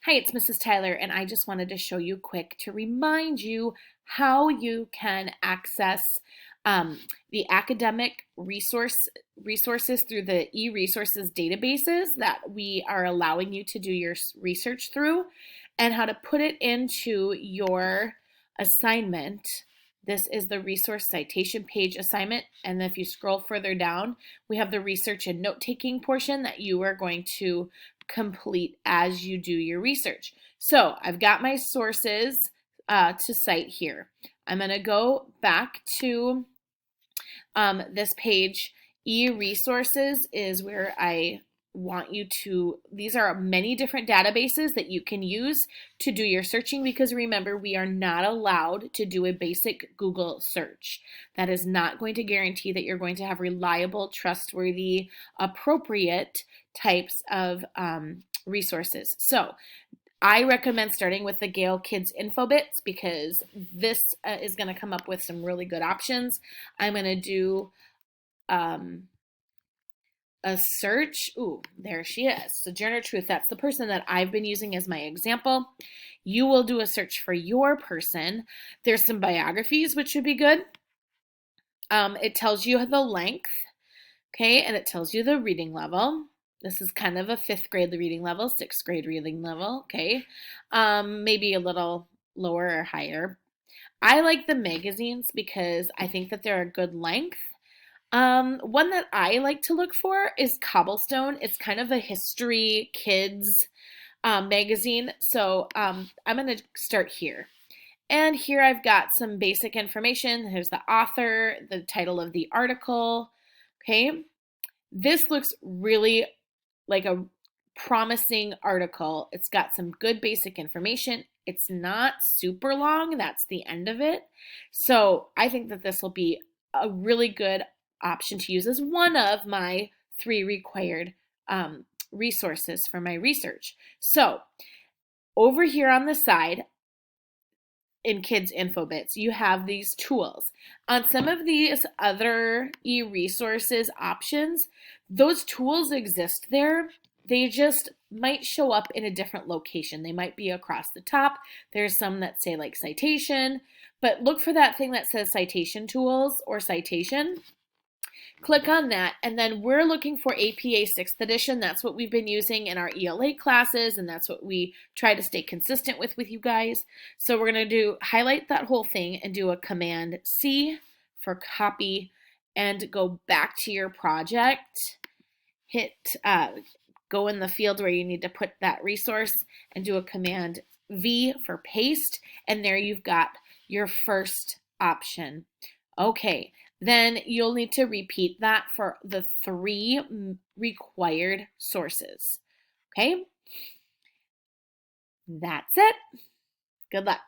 Hi, it's Mrs. Tyler, and I just wanted to show you quick to remind you how you can access um, the academic resources through the e-resources databases that we are allowing you to do your research through, and how to put it into your assignment. This is the resource citation page assignment, and if you scroll further down, we have the research and note-taking portion that you are going to complete as you do your research. So I've got my sources to cite here. I'm going to go back to this page. E-resources is where I want you to, these are many different databases that you can use to do your searching, because remember, we are not allowed to do a basic Google search. That is not going to guarantee that you're going to have reliable, trustworthy, appropriate types of resources. So I recommend starting with the Gale Kids Infobits, because this is going to come up with some really good options. I'm going to do a search. Ooh, there she is. Sojourner Truth. That's the person that I've been using as my example. You will do a search for your person. There's some biographies, which would be good. It tells you the length, okay, and it tells you the reading level. This is kind of a 5th grade reading level, 6th grade reading level, okay, maybe a little lower or higher. I like the magazines because I think that they're a good length. One that I like to look for is Cobblestone. It's kind of a history kids magazine. So I'm going to start here. And here I've got some basic information. Here's the author, the title of the article. Okay. This looks really like a promising article. It's got some good basic information. It's not super long. That's the end of it. So I think that this will be a really good option to use as one of my 3 required resources for my research. So over here on the side, in Kids Infobits, you have these tools. On some of these other e-resources options, those tools exist there. They just might show up in a different location. They might be across the top. There's some that say like citation, but look for that thing that says citation tools or citation. Click on that, and then we're looking for APA 6th edition. That's what we've been using in our ELA classes, and that's what we try to stay consistent with you guys. So we're going to highlight that whole thing and do a Command C for copy, and go back to your project. Hit go in the field where you need to put that resource and do a Command V for paste, and there you've got your first option. Okay, then you'll need to repeat that for the 3 required sources. Okay, that's it. Good luck.